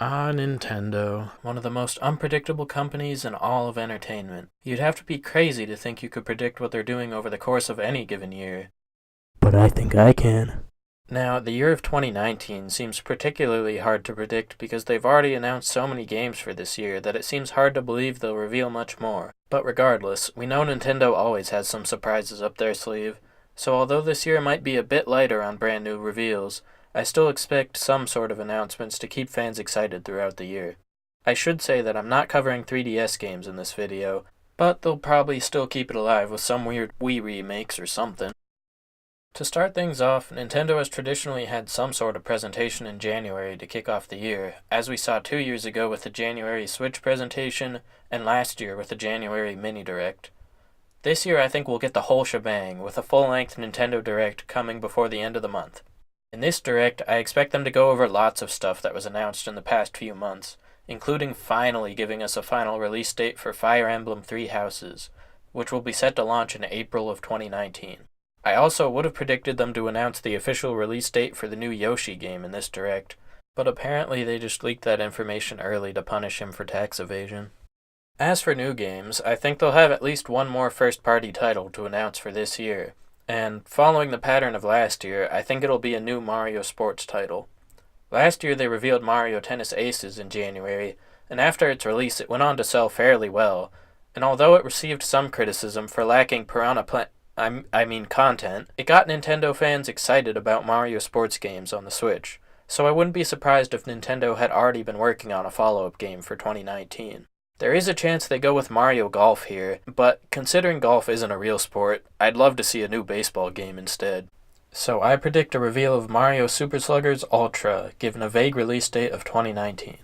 Ah, Nintendo, one of the most unpredictable companies in all of entertainment. You'd have to be crazy to think you could predict what they're doing over the course of any given year. But I think I can. Now, the year of 2019 seems particularly hard to predict because they've already announced so many games for this year that it seems hard to believe they'll reveal much more. But regardless, we know Nintendo always has some surprises up their sleeve, so although this year might be a bit lighter on brand new reveals, I still expect some sort of announcements to keep fans excited throughout the year. I should say that I'm not covering 3DS games in this video, but they'll probably still keep it alive with some weird Wii remakes or something. To start things off, Nintendo has traditionally had some sort of presentation in January to kick off the year, as we saw 2 years ago with the January Switch presentation, and last year with the January Mini Direct. This year I think we'll get the whole shebang, with a full-length Nintendo Direct coming before the end of the month. In this Direct, I expect them to go over lots of stuff that was announced in the past few months, including finally giving us a final release date for Fire Emblem Three Houses, which will be set to launch in April of 2019. I also would have predicted them to announce the official release date for the new Yoshi game in this Direct, but apparently they just leaked that information early to punish him for tax evasion. As for new games, I think they'll have at least one more first-party title to announce for this year, and following the pattern of last year, I think it'll be a new Mario Sports title. Last year they revealed Mario Tennis Aces in January, and after its release it went on to sell fairly well, and although it received some criticism for lacking content, it got Nintendo fans excited about Mario sports games on the Switch, so I wouldn't be surprised if Nintendo had already been working on a follow-up game for 2019. There is a chance they go with Mario Golf here, but considering golf isn't a real sport, I'd love to see a new baseball game instead. So I predict a reveal of Mario Super Sluggers Ultra, given a vague release date of 2019.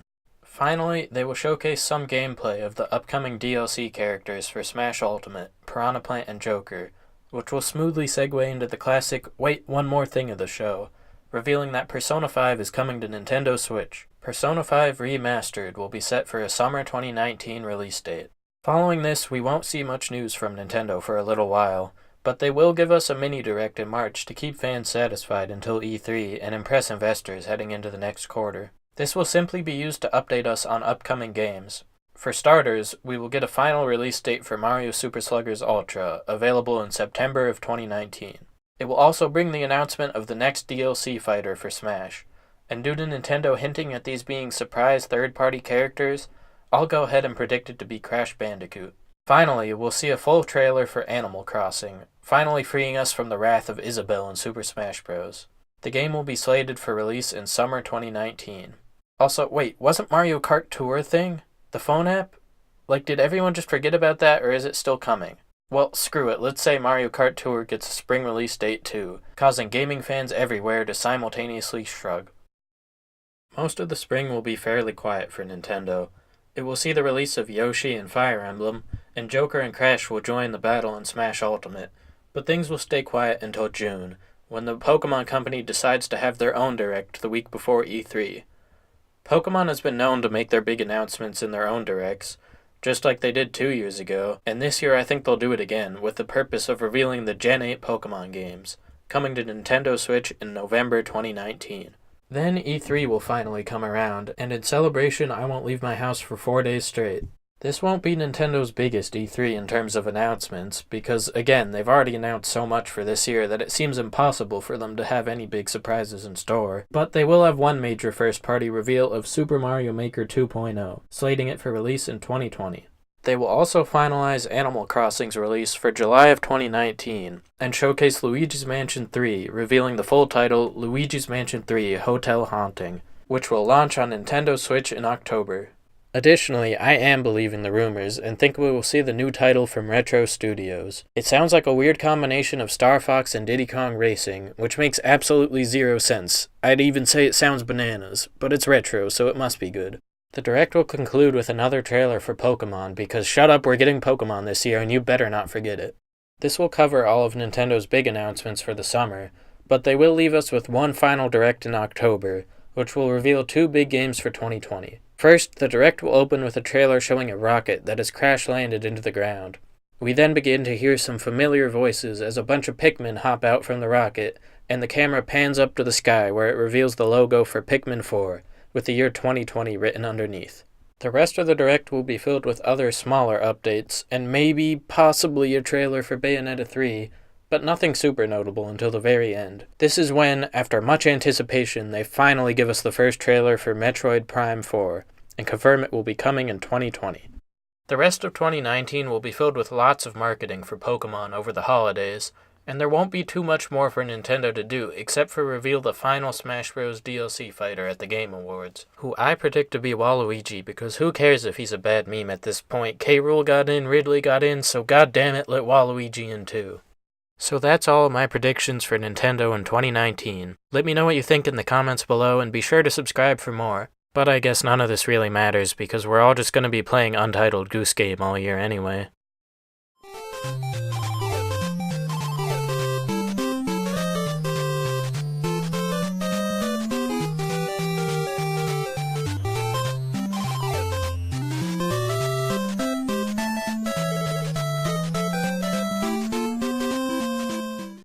Finally, they will showcase some gameplay of the upcoming DLC characters for Smash Ultimate, Piranha Plant and Joker, which will smoothly segue into the classic "wait, one more thing" of the show, revealing that Persona 5 is coming to Nintendo Switch. Persona 5 Remastered will be set for a summer 2019 release date. Following this, we won't see much news from Nintendo for a little while, but they will give us a mini direct in March to keep fans satisfied until E3 and impress investors heading into the next quarter. This will simply be used to update us on upcoming games. For starters, we will get a final release date for Mario Super Sluggers Ultra, available in September of 2019. It will also bring the announcement of the next DLC fighter for Smash, and due to Nintendo hinting at these being surprise third-party characters, I'll go ahead and predict it to be Crash Bandicoot. Finally, we'll see a full trailer for Animal Crossing, finally freeing us from the wrath of Isabelle in Super Smash Bros. The game will be slated for release in summer 2019. Also, wait, wasn't Mario Kart Tour a thing? The phone app? Did everyone just forget about that, or is it still coming? Well, screw it, let's say Mario Kart Tour gets a spring release date too, causing gaming fans everywhere to simultaneously shrug. Most of the spring will be fairly quiet for Nintendo. It will see the release of Yoshi and Fire Emblem, and Joker and Crash will join the battle in Smash Ultimate, but things will stay quiet until June, when the Pokémon Company decides to have their own direct the week before E3. Pokémon has been known to make their big announcements in their own directs, just like they did 2 years ago, and this year I think they'll do it again, with the purpose of revealing the Gen 8 Pokémon games, coming to Nintendo Switch in November 2019. Then E3 will finally come around, and in celebration I won't leave my house for 4 days straight. This won't be Nintendo's biggest E3 in terms of announcements, because again, they've already announced so much for this year that it seems impossible for them to have any big surprises in store, but they will have one major first-party reveal of Super Mario Maker 2.0, slating it for release in 2020. They will also finalize Animal Crossing's release for July of 2019, and showcase Luigi's Mansion 3, revealing the full title Luigi's Mansion 3 Hotel Haunting, which will launch on Nintendo Switch in October. Additionally, I am believing the rumors, and think we will see the new title from Retro Studios. It sounds like a weird combination of Star Fox and Diddy Kong Racing, which makes absolutely zero sense. I'd even say it sounds bananas, but it's retro, so it must be good. The Direct will conclude with another trailer for Pokémon, because shut up, we're getting Pokémon this year and you better not forget it. This will cover all of Nintendo's big announcements for the summer, but they will leave us with one final Direct in October, which will reveal 2 big games for 2020. First, the Direct will open with a trailer showing a rocket that has crash-landed into the ground. We then begin to hear some familiar voices as a bunch of Pikmin hop out from the rocket, and the camera pans up to the sky where it reveals the logo for Pikmin 4, with the year 2020 written underneath. The rest of the Direct will be filled with other smaller updates, and maybe, possibly a trailer for Bayonetta 3, but nothing super notable until the very end. This is when, after much anticipation, they finally give us the first trailer for Metroid Prime 4, and confirm it will be coming in 2020. The rest of 2019 will be filled with lots of marketing for Pokemon over the holidays, and there won't be too much more for Nintendo to do except for reveal the final Smash Bros. DLC fighter at the Game Awards, who I predict to be Waluigi because who cares if he's a bad meme at this point. K. Rool got in, Ridley got in, so goddammit let Waluigi in too. So that's all of my predictions for Nintendo in 2019. Let me know what you think in the comments below and be sure to subscribe for more. But I guess none of this really matters because we're all just going to be playing Untitled Goose Game all year anyway.